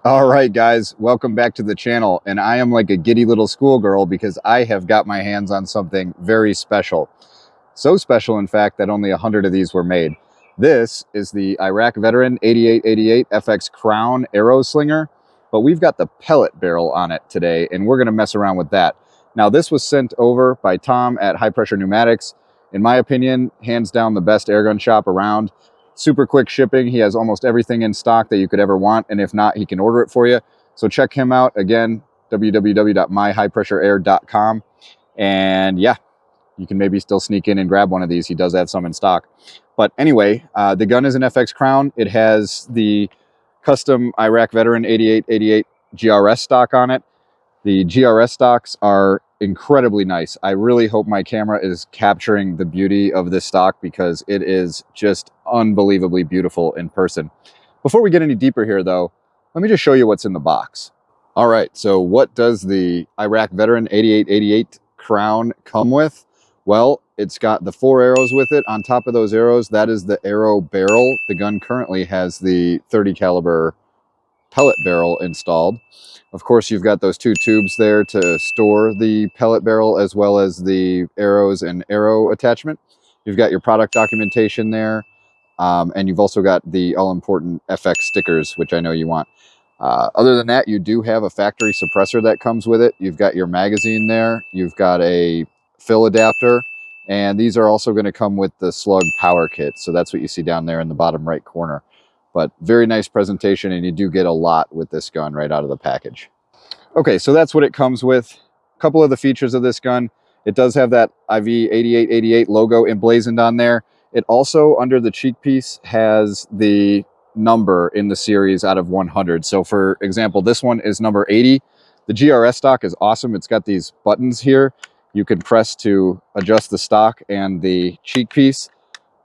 All right, guys, welcome back to the channel. And I am like a giddy little schoolgirl because I have got my hands on something very special. So special, in fact, that only 100 of these were made. This is the IraqVeteran8888 FX Crown arrow slinger, but we've got the pellet barrel on it today, and we're going to mess around with that. Now, this was sent over by Tom at High Pressure Pneumatics. In my opinion, hands down the best airgun shop around. Super quick shipping. He has almost everything in stock that you could ever want, and if not, he can order it for you. So check him out. Again, www.myhighpressureair.com. And yeah, you can maybe still sneak in and grab one of these. He does have some in stock. But anyway, the gun is an FX Crown. It has the custom IraqVeteran8888 GRS stock on it. The GRS stocks are incredibly nice. I really hope my camera is capturing the beauty of this stock because it is just unbelievably beautiful in person. Before we get any deeper here though, let me just show you what's in the box. All right, so what does the IraqVeteran8888 Crown come with? Well, it's got the 4 arrows with it. On top of those arrows, that is the arrow barrel. The gun currently has the 30 caliber pellet barrel installed. Of course, you've got those 2 tubes there to store the pellet barrel as well as the arrows and arrow attachment. You've got your product documentation there, and you've also got the all-important FX stickers, which I know you want. Other than that, you do have a factory suppressor that comes with it. You've got your magazine there. You've got a fill adapter, and these are also going to come with the Slug power kit. So that's what you see down there in the bottom right corner. But very nice presentation, and you do get a lot with this gun right out of the package. Okay, so that's what it comes with. A couple of the features of this gun. It does have that IV8888 logo emblazoned on there. It also, under the cheek piece, has the number in the series out of 100. So for example, this one is number 80. The GRS stock is awesome. It's got these buttons here. You can press to adjust the stock and the cheek piece,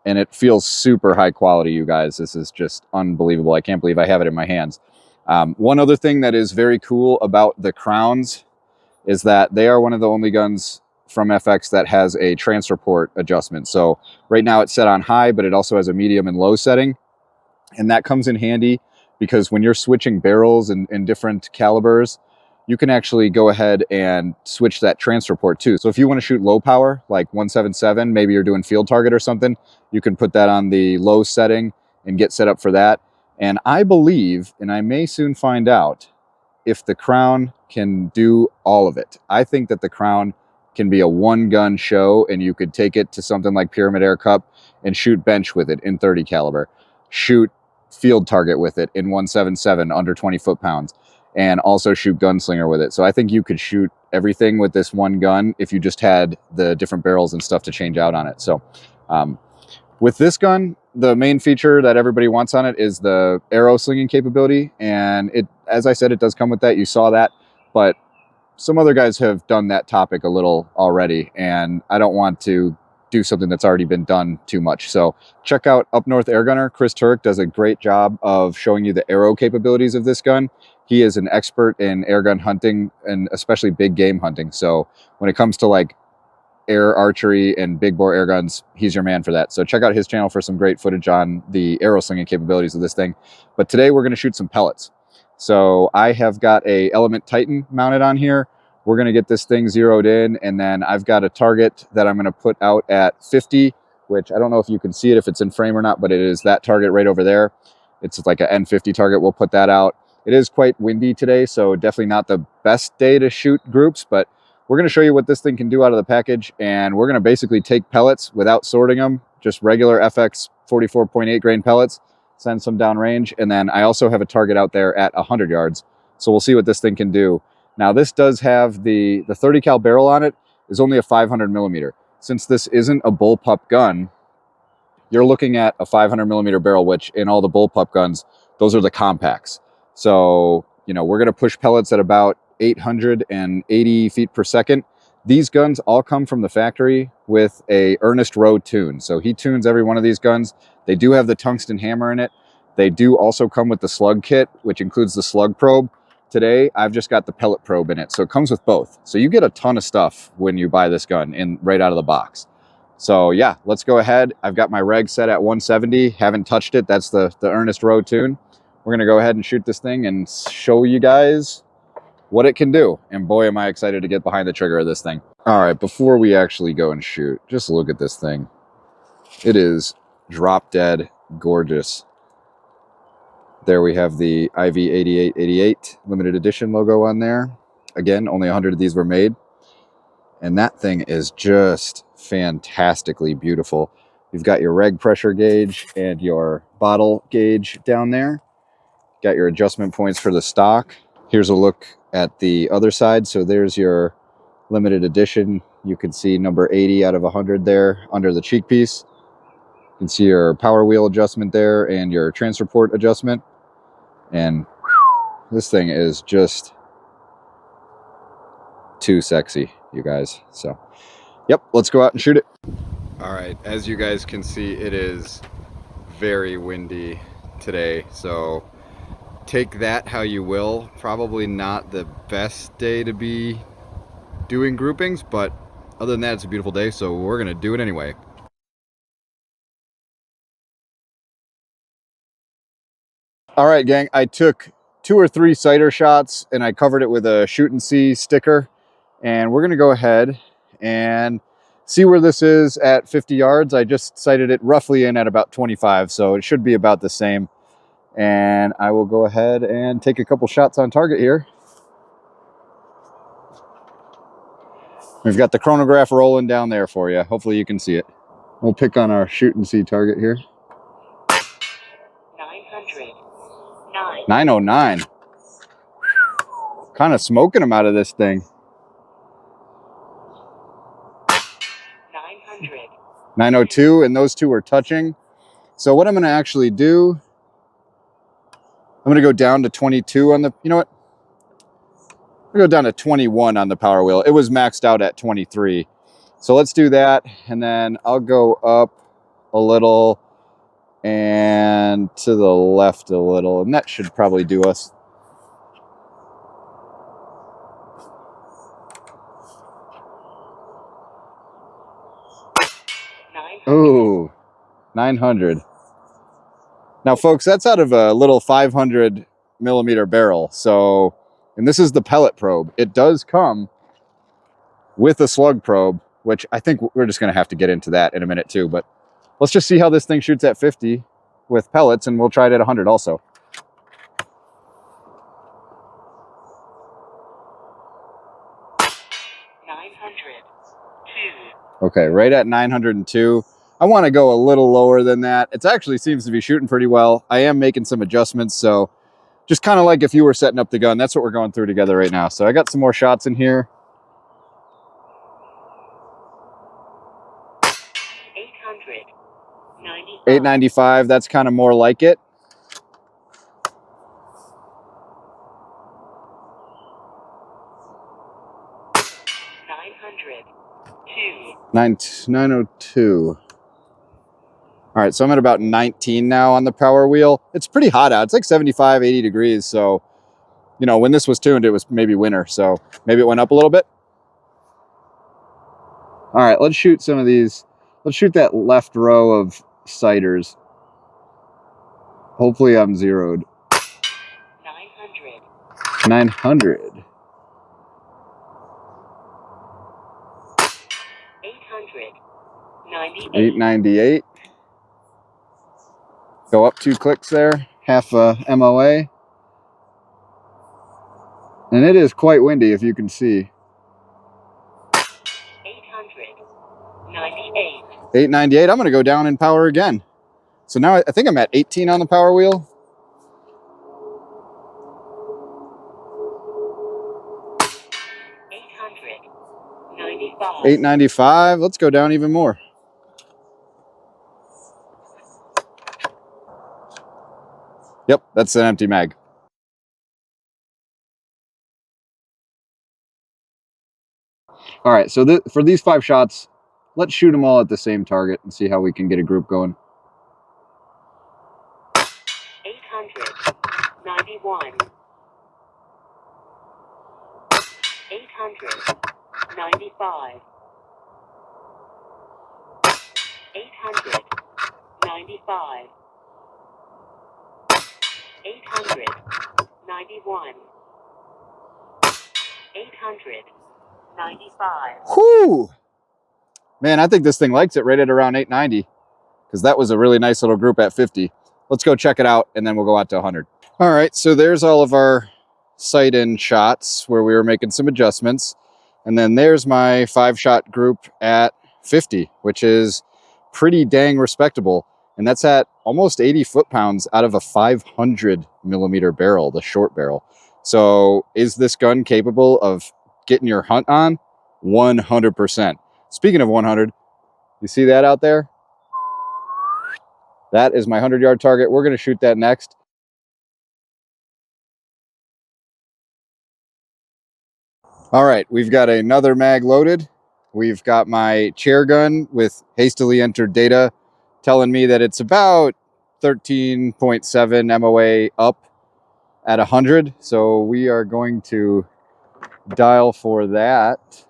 and it feels super high quality, you guys. This is just unbelievable. I can't believe I have it in my hands. One other thing that is very cool about the Crowns is that they are one of the only guns from FX that has a transfer port adjustment. So right now it's set on high, but it also has a medium and low setting. And that comes in handy because when you're switching barrels and different calibers, you can actually go ahead and switch that transfer port too. So if you want to shoot low power, like 177, maybe you're doing field target or something, you can put that on the low setting and get set up for that. And I believe, and I may soon find out, if the Crown can do all of it. I think that the Crown can be a one-gun show, and you could take it to something like Pyramid Air Cup and shoot bench with it in 30 caliber, shoot field target with it in 177 under 20 foot-pounds, and also shoot gunslinger with it. So I think you could shoot everything with this one gun if you just had the different barrels and stuff to change out on it. So with this gun, the main feature that everybody wants on it is the arrow slinging capability. And it, as I said, it does come with that. You saw that, but some other guys have done that topic a little already, and I don't want to do something that's already been done too much. So check out Up North Airgunner. Chris Turk does a great job of showing you the arrow capabilities of this gun. He is an expert in airgun hunting and especially big game hunting. So when it comes to like air archery and big bore air guns, he's your man for that. So check out his channel for some great footage on the arrow slinging capabilities of this thing. But today we're going to shoot some pellets. So I have got a Element Titan mounted on here. We're going to get this thing zeroed in, and then I've got a target that I'm going to put out at 50, which I don't know if you can see it, if it's in frame or not, but it is that target right over there. It's like an N50 target. We'll put that out. It is quite windy today, so definitely not the best day to shoot groups, but we're going to show you what this thing can do out of the package, and we're going to basically take pellets without sorting them, just regular FX 44.8 grain pellets, send some downrange, and then I also have a target out there at 100 yards, so we'll see what this thing can do. Now, this does have the 30 cal barrel on it, is only a 500 millimeter. Since this isn't a bullpup gun, you're looking at a 500 millimeter barrel, which in all the bullpup guns, those are the compacts. So, you know, we're going to push pellets at about 880 feet per second. These guns all come from the factory with a Ernest Rowe tune. So he tunes every one of these guns. They do have the tungsten hammer in it. They do also come with the slug kit, which includes the slug probe. Today, I've just got the pellet probe in it. So it comes with both. So you get a ton of stuff when you buy this gun in right out of the box. So yeah, let's go ahead. I've got my reg set at 170. Haven't touched it. That's the Ernest Rowe tune. we're gonna go ahead and shoot this thing and show you guys what it can do. And boy, am I excited to get behind the trigger of this thing. All right, before we actually go and shoot, just look at this thing. It is drop dead gorgeous. There we have the IV8888 limited edition logo on there. Again, only 100 of these were made. And that thing is just fantastically beautiful. You've got your reg pressure gauge and your bottle gauge down there. Got your adjustment points for the stock. Here's a look at the other side. So there's your limited edition. You can see number 80 out of 100 there under the cheek piece. You can see your power wheel adjustment there and your transfer port adjustment. And this thing is just too sexy, you guys. So, yep, let's go out and shoot it. All right, as you guys can see, it is very windy today. So take that how you will. Probably not the best day to be doing groupings, but other than that, it's a beautiful day. So we're gonna do it anyway. All right, gang, I took 2 or 3 sighter shots and I covered it with a shoot and see sticker. And we're gonna go ahead and see where this is at 50 yards. I just sighted it roughly in at about 25, so it should be about the same. And I will go ahead and take a couple shots on target here. We've got the chronograph rolling down there for you. Hopefully you can see it. We'll pick on our shoot and see target here. 909. Kind of smoking them out of this thing. 902, and those two are touching. So what I'm going to actually do, I'm going to go down to 22 on the, you know what? I'm going to go down to 21 on the power wheel. It was maxed out at 23. So let's do that. And then I'll go up a little and to the left a little. And that should probably do us. Ooh, 900. Now, folks, that's out of a little 500 millimeter barrel. So, and this is the pellet probe. It does come with a slug probe, which I think we're just going to have to get into that in a minute too. But let's just see how this thing shoots at 50 with pellets, and we'll try it at 100 also. Okay, right at 902. I want to go a little lower than that. It actually seems to be shooting pretty well. I am making some adjustments, so just kind of like if you were setting up the gun, that's what we're going through together right now. So I got some more shots in here. 895, that's kind of more like it. 902. All right, so I'm at about 19 now on the power wheel. It's pretty hot out. It's like 75, 80 degrees. So, you know, when this was tuned, it was maybe winter. So maybe it went up a little bit. All right, let's shoot some of these. Let's shoot that left row of sighters. Hopefully I'm zeroed. 900. 898. Go up 2 clicks there, half a MOA. And it is quite windy, if you can see. 898. I'm going to go down in power again. So now I think I'm at 18 on the power wheel. 895. Let's go down even more. Yep, that's an empty mag. All right, so for these 5 shots, let's shoot them all at the same target and see how we can get a group going. 891. 895. 895. 800. 91. 800. 95. Whew! Man, I think this thing likes it right at around 890 because that was a really nice little group at 50. Let's go check it out and then we'll go out to 100. All right, so there's all of our sight-in shots where we were making some adjustments. And then there's my 5-shot group at 50, which is pretty dang respectable. And that's at almost 80 foot-pounds out of a 500 millimeter barrel, the short barrel. So is this gun capable of getting your hunt on? 100%. Speaking of 100, you see that out there? That is my 100-yard target. We're going to shoot that next. All right, we've got another mag loaded. We've got my chair gun with hastily entered data telling me that it's about 13.7 MOA up at 100. So we are going to dial for that.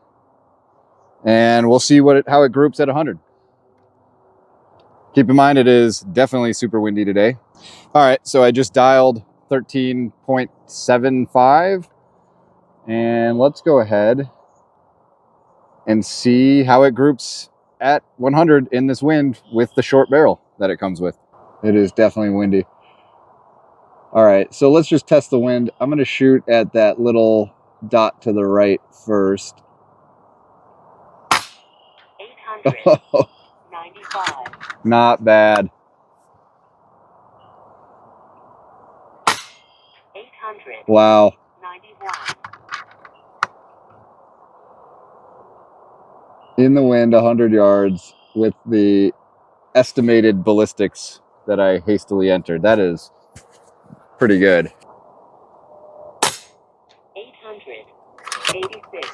And we'll see how it groups at 100. Keep in mind, it is definitely super windy today. All right, so I just dialed 13.75. And let's go ahead and see how it groups at 100 in this wind with the short barrel that it comes with. It is definitely windy. All right, so let's just test the wind. I'm going to shoot at that little dot to the right first. 800. 95. Not bad. 800. Wow. 91. In the wind, 100 yards with the estimated ballistics that I hastily entered. That is pretty good. 800. 86.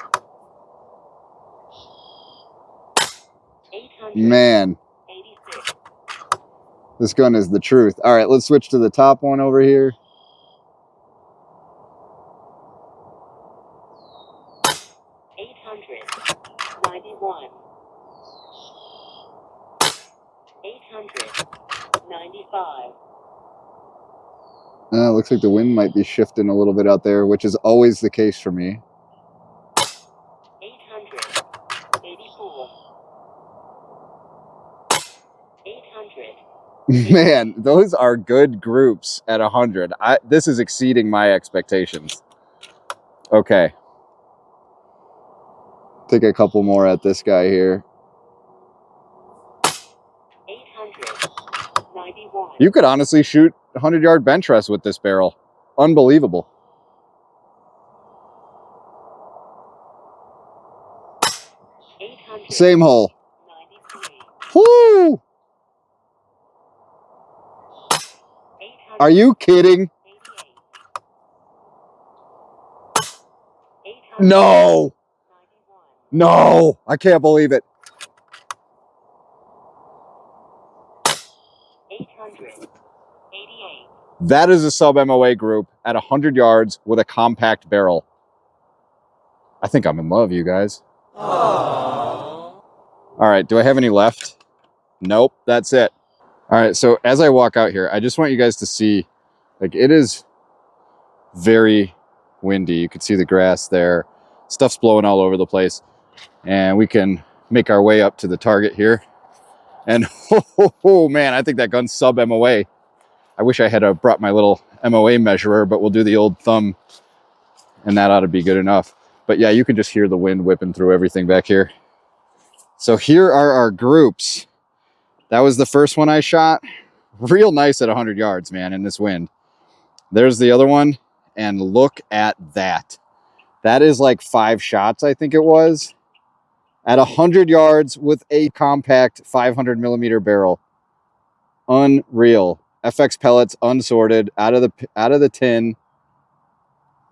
800. Man, 86. this gun is the truth. All right, let's switch to the top one over here. 800. 91. 800. 95. Looks like the wind might be shifting a little bit out there, which is always the case for me. 800. 84. 800. Man, those are good groups at 100. This is exceeding my expectations. Okay. Take a couple more at this guy here. 800. 91. You could honestly shoot 100-yard bench rest with this barrel. Unbelievable. 800. Same hole. 93. Woo! 800. Are you kidding? 88. 800. No! 91. No! I can't believe it. 800. 88. That is a sub MOA group at 100 yards with a compact barrel. I think I'm in love, you guys. Aww. All right, do I have any left? Nope, that's it. All right, so as I walk out here, I just want you guys to see, like, it is very windy. You can see the grass there. Stuff's blowing all over the place. And we can make our way up to the target here. And oh man, I think that gun's sub MOA. I wish I had brought my little MOA measurer, but we'll do the old thumb and that ought to be good enough. But yeah, you can just hear the wind whipping through everything back here. So here are our groups. That was the first one I shot. Real nice at 100 yards, man, in this wind. There's the other one, and look at that. That is like 5 shots, I think it was, at 100 yards with a compact 500 millimeter barrel. Unreal. FX pellets, unsorted, out of the tin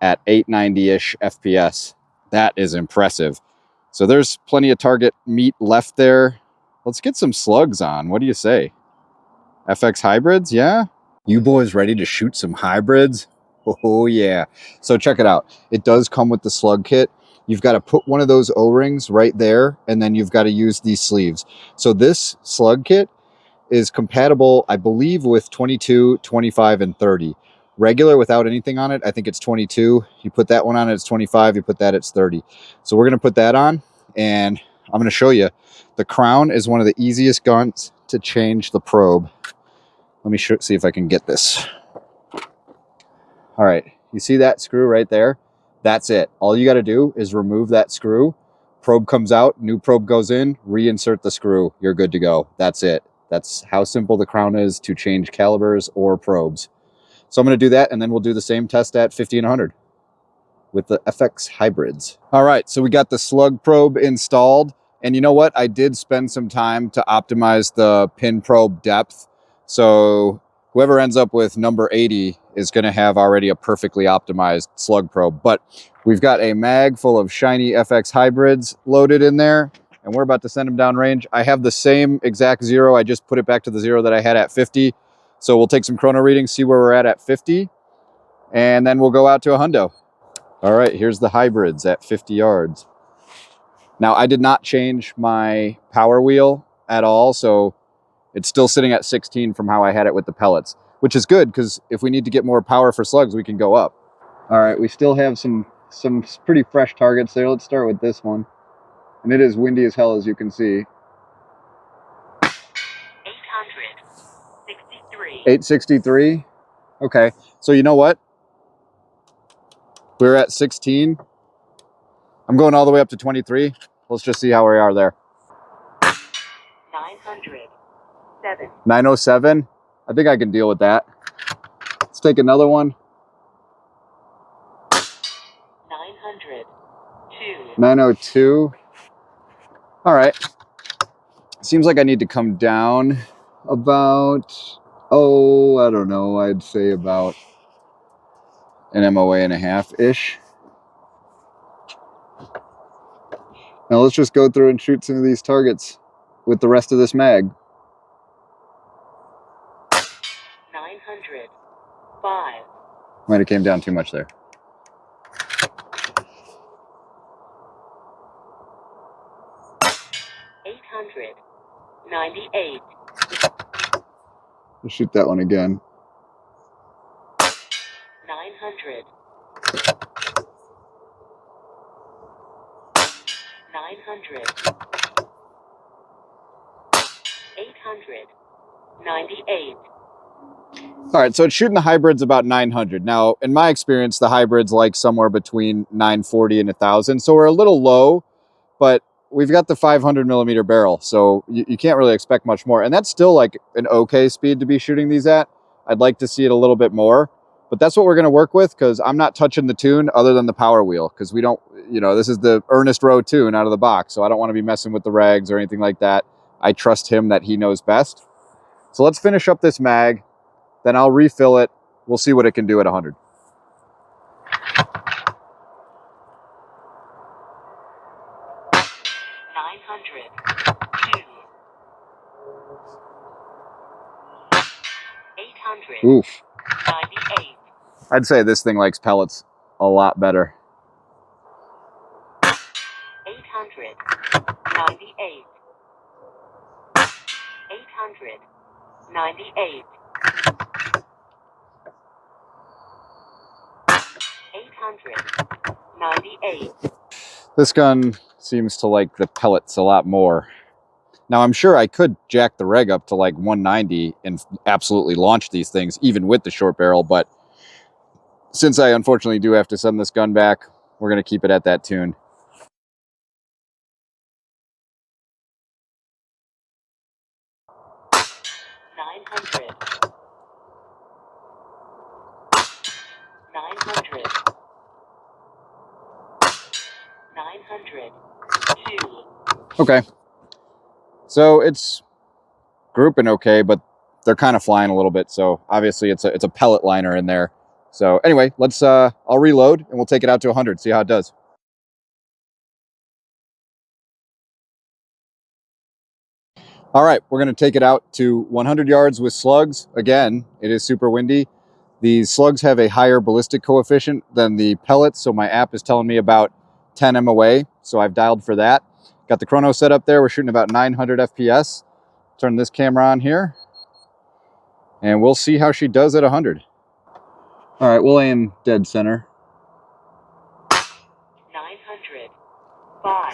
at 890-ish FPS. That is impressive. So there's plenty of target meat left there. Let's get some slugs on. What do you say? FX hybrids, yeah? You boys ready to shoot some hybrids? Oh yeah. So check it out. It does come with the slug kit. You've got to put one of those O-rings right there, and then you've got to use these sleeves. So this slug kit is compatible, I believe, with 22, 25, and 30. regular without anything on it, I think it's 22. You put that one on, it's 25. You put that, it's 30. So we're going to put that on, and I'm going to show you. The Crown is one of the easiest guns to change the probe. Let me see if I can get this. All right, you see that screw right there? That's it. All you got to do is remove that screw. Probe comes out, new probe goes in, reinsert the screw. You're good to go. That's it. That's how simple the Crown is to change calibers or probes. So I'm going to do that, and then we'll do the same test at 50 and 100 with the FX hybrids. All right, so we got the slug probe installed. And you know what? I did spend some time to optimize the pin probe depth. So whoever ends up with number 80 is going to have already a perfectly optimized slug probe. But we've got a mag full of shiny FX hybrids loaded in there, and we're about to send them down range. I have the same exact zero. I just put it back to the zero that I had at 50. So we'll take some chrono readings, see where we're at 50, and then we'll go out to a hundo. All right, here's the hybrids at 50 yards. Now, I did not change my power wheel at all, so it's still sitting at 16 from how I had it with the pellets, which is good because if we need to get more power for slugs, we can go up. All right, we still have some pretty fresh targets there. Let's start with this one. And it is windy as hell, as you can see. 863. 863? Okay, so you know what? We're at 16. I'm going all the way up to 23. Let's just see how we are there. 907. 907? I think I can deal with that. Let's take another one. 902. 902. All right. Seems like I need to come down about, I don't know, I'd say about an MOA and a half-ish. Now let's just go through and shoot some of these targets with the rest of this mag. 905. Might have came down too much there. 898. Let's shoot that one again. 900. 900. 898. All right, so it's shooting the hybrids about 900. Now, in my experience, the hybrids like somewhere between 940 and 1,000. So we're a little low, but we've got the 500 millimeter barrel, so you can't really expect much more. And that's still like an okay speed to be shooting these at. I'd like to see it a little bit more, but that's what we're gonna work with because I'm not touching the tune other than the power wheel because we don't, this is the Ernest Rowe tune out of the box. So I don't wanna be messing with the rags or anything like that. I trust him that he knows best. So let's finish up this mag, then I'll refill it. We'll see what it can do at 100. 900. 800. Oof. 98. I'd say this thing likes pellets a lot better. 800. 98. 800. 98. 898. This gun seems to like the pellets a lot more. Now, I'm sure I could jack the reg up to like 190 and absolutely launch these things, even with the short barrel, but since I unfortunately do have to send this gun back, we're going to keep it at that tune. Nine hundred. 902. Okay. So it's grouping okay, but they're kind of flying a little bit. So obviously it's a pellet liner in there. So anyway, let's I'll reload and we'll take it out to 100, see how it does. All right, we're going to take it out to 100 yards with slugs. Again, it is super windy. These slugs have a higher ballistic coefficient than the pellets, so my app is telling me about 10 MOA, so I've dialed for that. Got the chrono set up there. We're shooting about 900 FPS. Turn this camera on here, and we'll see how she does at 100. All right, we'll aim dead center. 900. 5.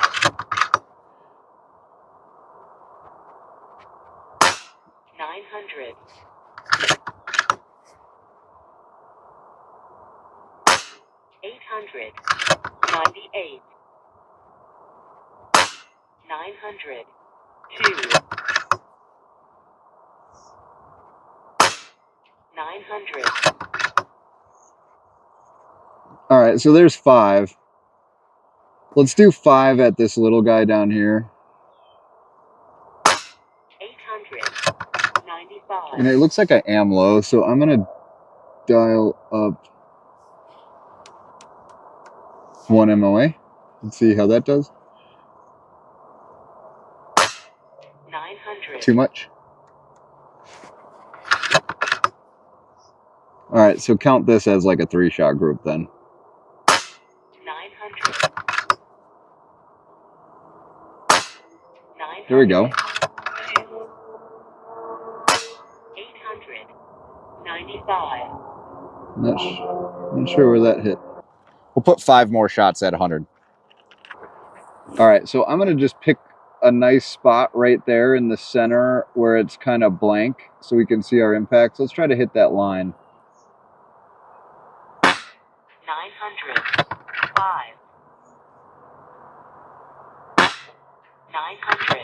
900. 800. 98. 900. 2. 900. All right, so there's 5. Let's do 5 at this little guy down here. 895. And it looks like I am low, so I'm gonna dial up 1 MOA and see how that does. 900. Too much? All right, so count this as like a 3-shot group then. 900. 900. Here we go. 2. 800. 95. Not sure where that hit. We'll put 5 more shots at 100. All right, so I'm gonna just pick a nice spot right there in the center where it's kind of blank so we can see our impacts. Let's try to hit that line. 900. 5. 900.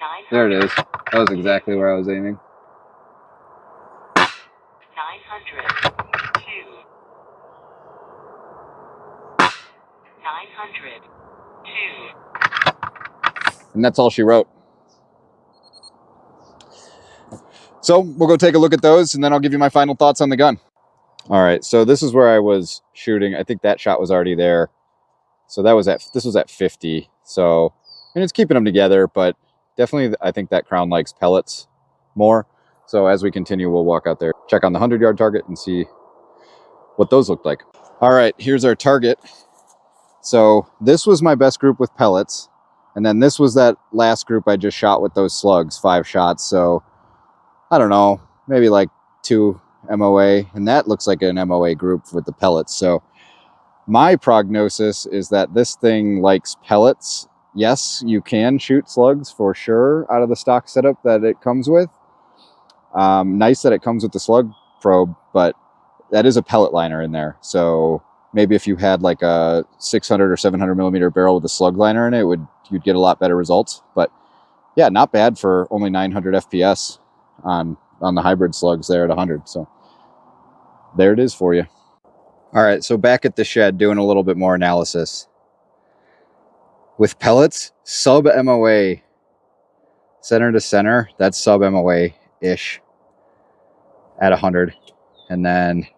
900. There it is. That was exactly where I was aiming. 900. 2. 900. 2. And that's all she wrote. So we'll go take a look at those and then I'll give you my final thoughts on the gun. All right, so this is where I was shooting. I think that shot was already there. So this was at 50. So, and it's keeping them together, but definitely I think that Crown likes pellets more. So as we continue, we'll walk out there, check on the 100-yard target and see what those look like. All right, here's our target. So this was my best group with pellets. And then this was that last group I just shot with those slugs, 5 shots. So I don't know, maybe like 2 MOA. And that looks like an MOA group with the pellets. So my prognosis is that this thing likes pellets. Yes, you can shoot slugs for sure out of the stock setup that it comes with. Nice that it comes with the slug probe, but that is a pellet liner in there. So maybe if you had like a 600 or 700 millimeter barrel with a slug liner in it, you'd get a lot better results. But yeah, not bad for only 900 FPS on the hybrid slugs there at 100. So there it is for you. All right, so back at the shed doing a little bit more analysis. With pellets, sub MOA, center to center, that's sub MOA-ish at 100. And then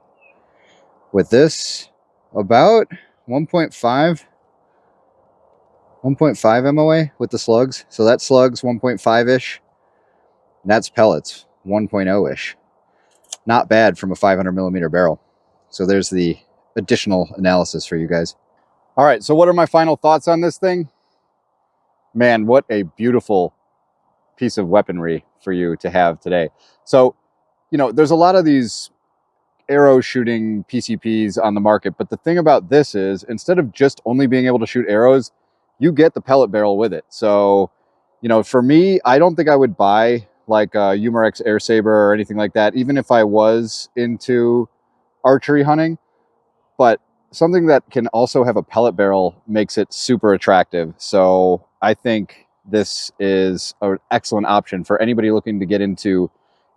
with this, about 1.5 MOA with the slugs. So that's slugs 1.5-ish. That's pellets 1.0-ish. Not bad from a 500 millimeter barrel. So there's the additional analysis for you guys. All right, so what are my final thoughts on this thing? Man, what a beautiful piece of weaponry for you to have today. So, you know, there's a lot of these arrow shooting PCPs on the market, but the thing about this is instead of just only being able to shoot arrows, you get the pellet barrel with it. So, you know, for me, I don't think I would buy like a Umarex Air Saber or anything like that, even if I was into archery hunting. But something that can also have a pellet barrel makes it super attractive. So I think this is an excellent option for anybody looking to get into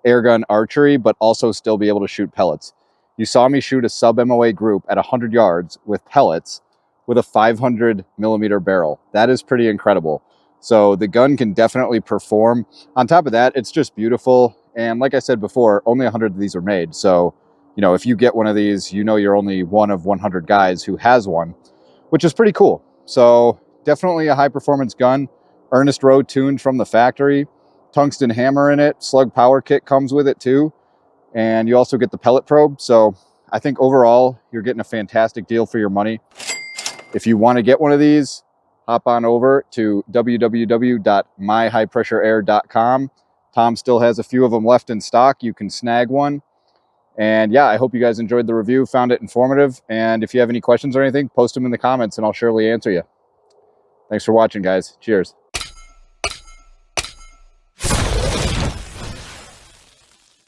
airgun archery, but also still be able to shoot pellets. You saw me shoot a sub MOA group at 100 yards with pellets with a 500 millimeter barrel. That is pretty incredible. So the gun can definitely perform. On top of that, it's just beautiful. And like I said before, only 100 of these are made. So, you know, if you get one of these, you know you're only one of 100 guys who has one, which is pretty cool. So definitely a high performance gun. Ernest Rowe tuned from the factory. Tungsten hammer in it. Slug power kit comes with it too. And you also get the pellet probe. So I think overall, you're getting a fantastic deal for your money. If you want to get one of these, hop on over to www.myhighpressureair.com. Tom still has a few of them left in stock. You can snag one. And yeah, I hope you guys enjoyed the review, found it informative. And if you have any questions or anything, post them in the comments and I'll surely answer you. Thanks for watching, guys. Cheers.